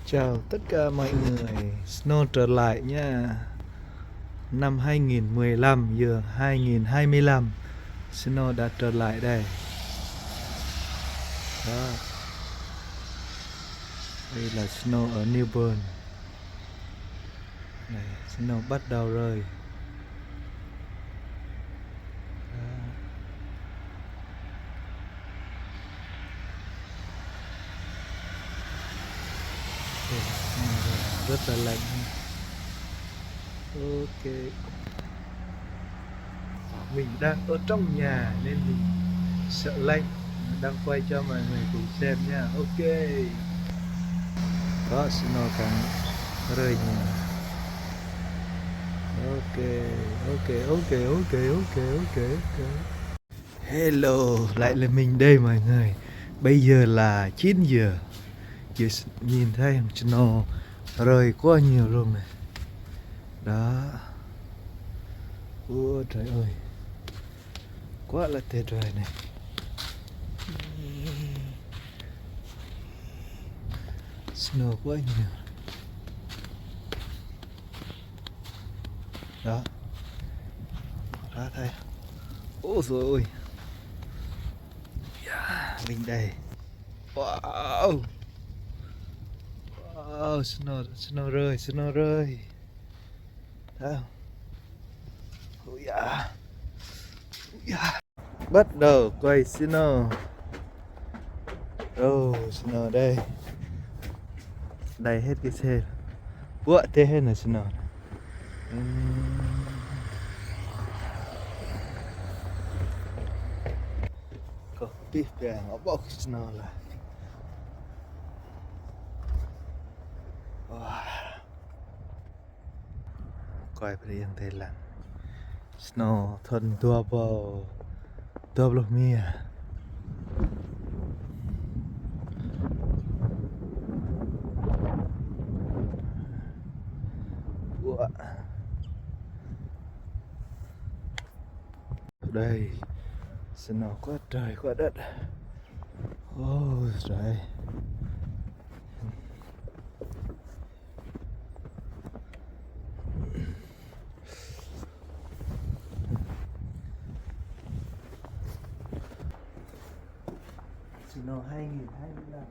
Chào tất cả mọi người, Snow trở lại nha. Năm 2015 giờ 2025, Snow đã trở lại đây. Đó, đây là Snow ở Melbourne. Này, Snow bắt đầu rơi. Đó. Đây là Snow rồi. Rất là lạnh. Ok, mình đang ở trong nhà nên mình sợ lạnh. Đang quay cho mọi người cùng xem nha. Ok. Đó, Snow càng rơi nha. Ok, ok, ok, ok, ok, ok, ok. Hello, lại là mình đây mọi người. Bây giờ là 9 giờ. Giờ nhìn thấy nó rơi quá nhiều luôn này. Đó. Ôi trời ơi. Quá là tuyệt vời này. Snow quá nhiều. Đó. Đó thấy. Ôi trời ơi. Yeah, mình đây. Wow. Wow, snow rơi, snow rơi. Thấy không? Oh yeah. Oh yeah. Bắt đầu quay snow. Snow đây. Đây hết cái xe. Ủa, thế hết là snow. Có biết vàng ở bọc snow là. Wow. Quay về yang thế là snow thuần tua blo mia. Ủa. Đây snow quá trời quá đất. Ôi trời. Snow 2025.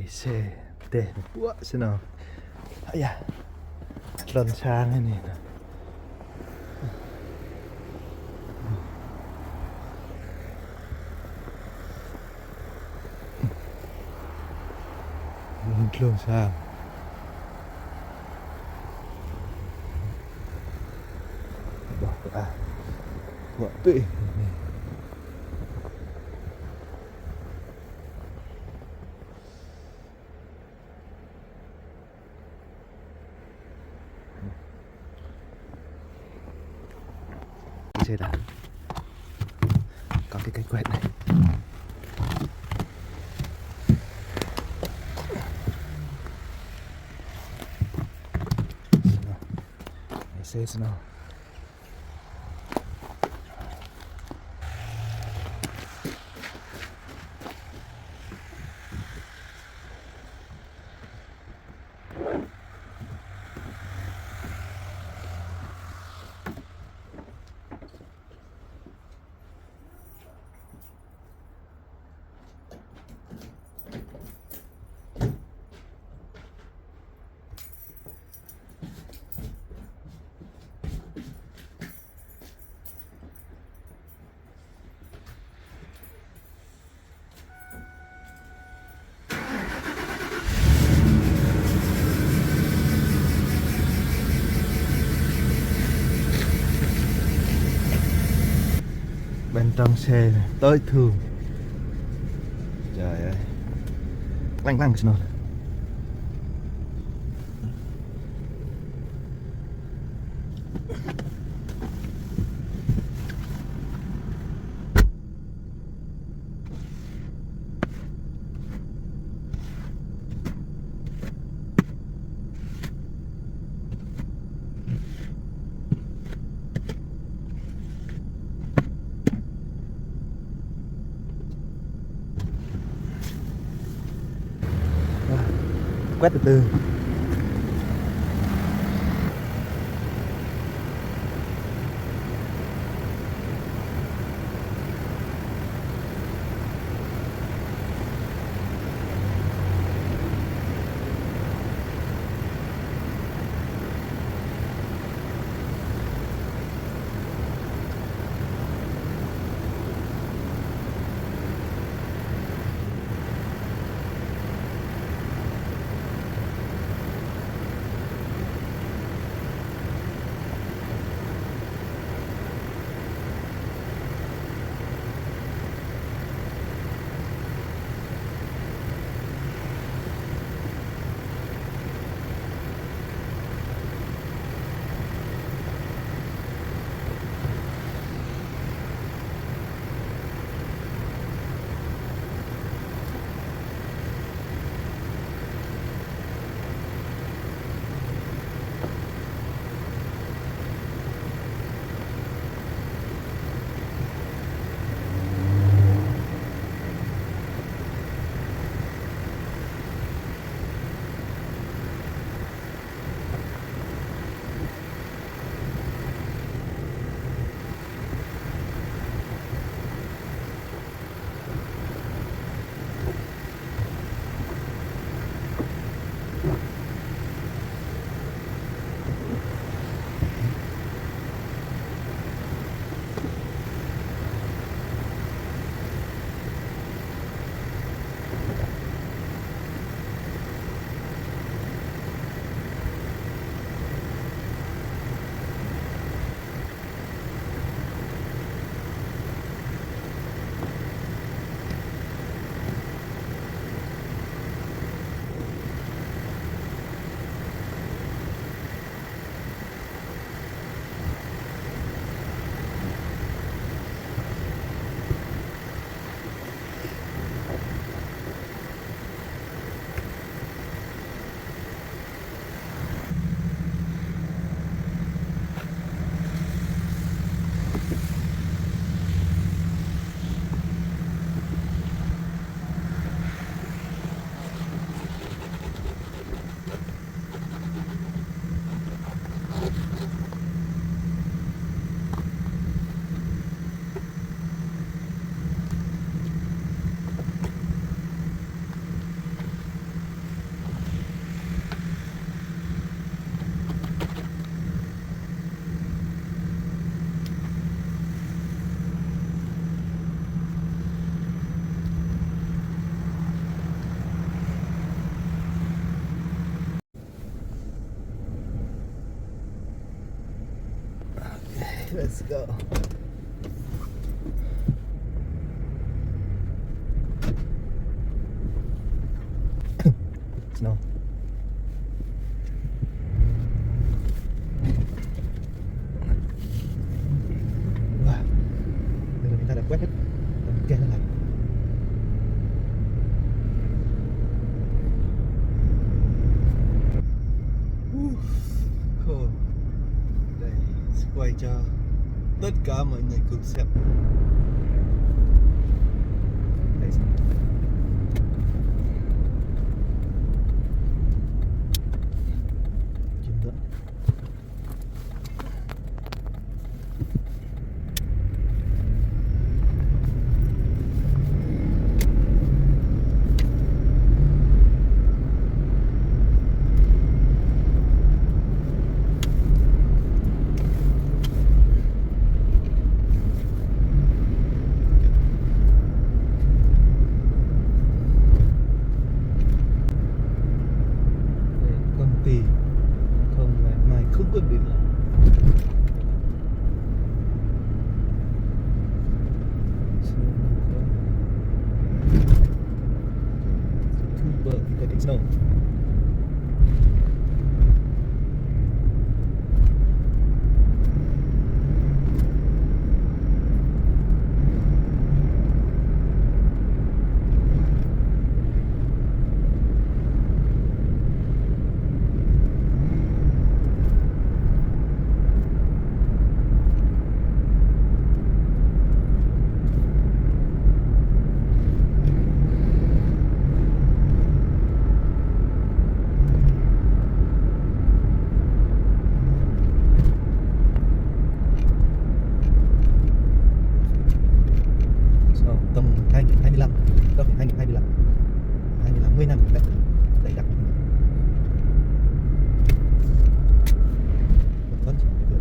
Xe để quá xin nào dạ lần sang cái này nè lần sang bỏ quả bị xe đạp có cái quẹt này xe snow bên trong xe này, tới thường. Trời ơi, lăng lăng xin lỗi. Quét từ từ. Let's go. No. Wow. Bây giờ chúng ta đã quét hết cái này. Cool. Đây, quay cho tất cả mọi người cùng xem. Đây. Chìm nữa. Snow. Tầm 2025, đó phải 2025, 25, 10 năm đấy, đầy đặn. Vẫn chỉ được.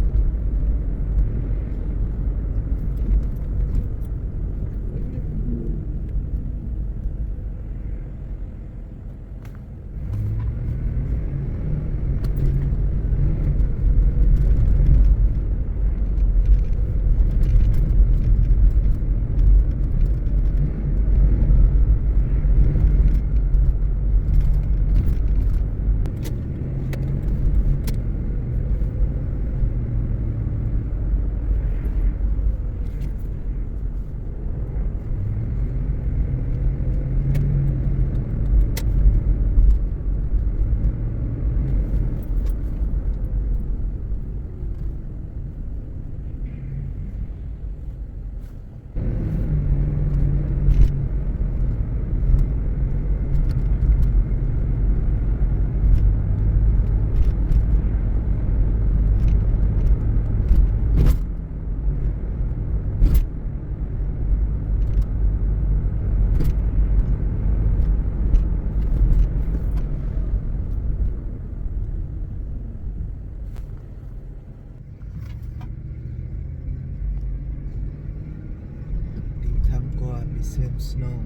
Đi xem snow.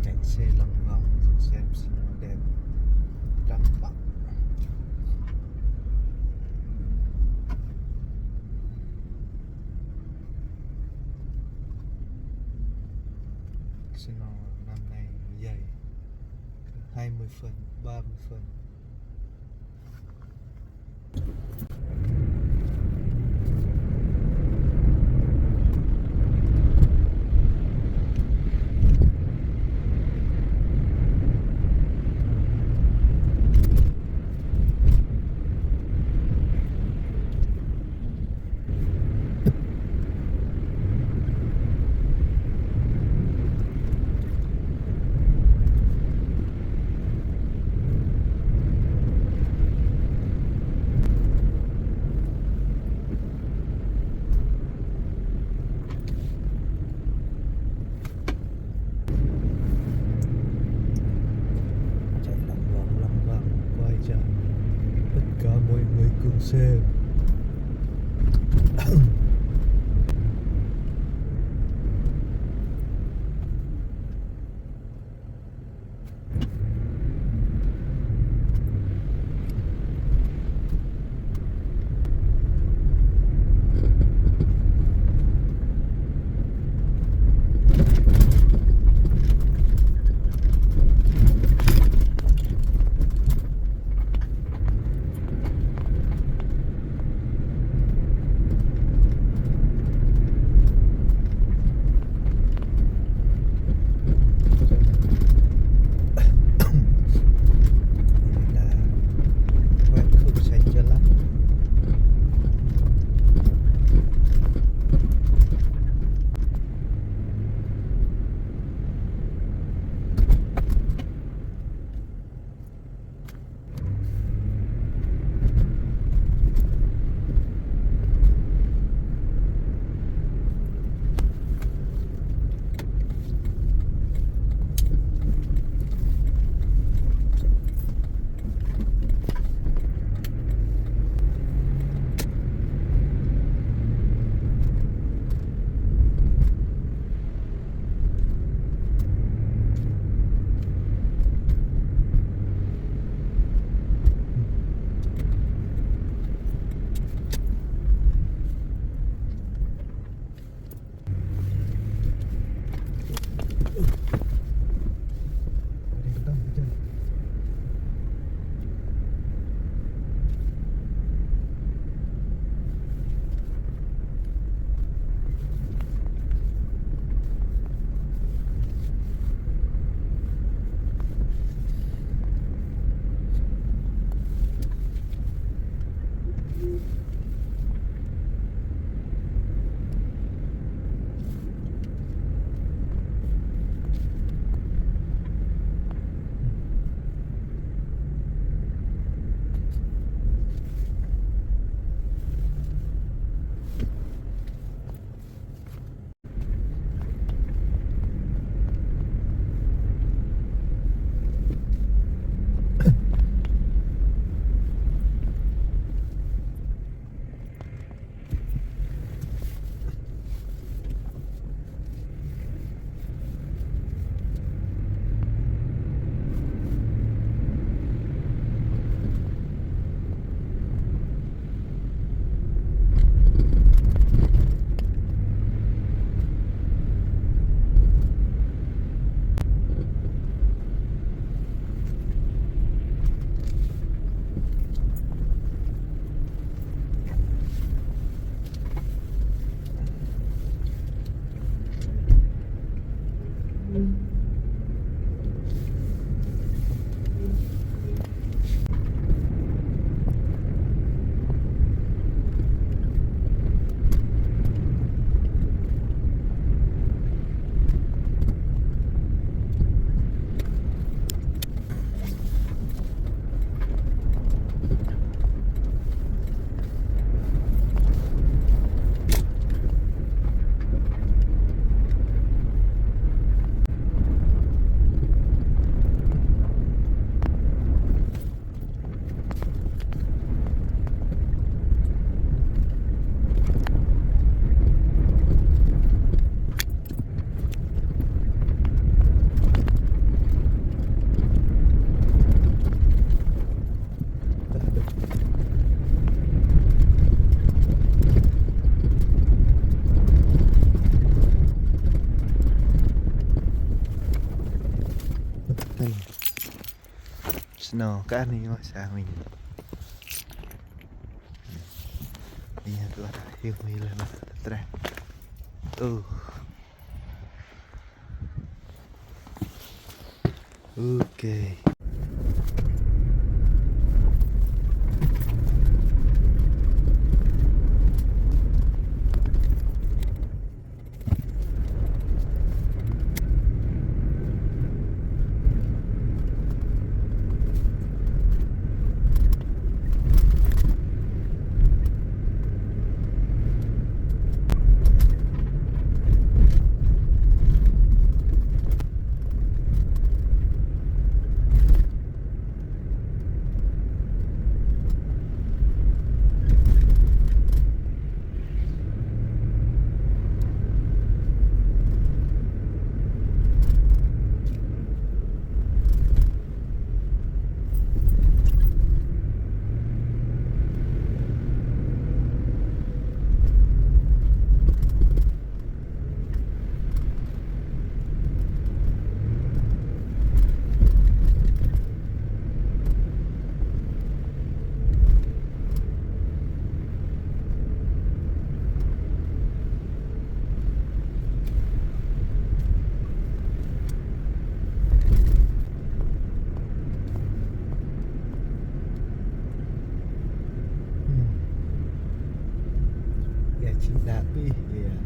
Cảnh xe lòng vòng xem snow đẹp đậm bậc. Snow năm nay dày 20 phần, 30 phần. Tất cả mọi người cùng xem. snow cái này mà sang mình đi tôi đã hiểu mình là thật ra ok. Tapi ya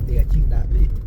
dia cinta bi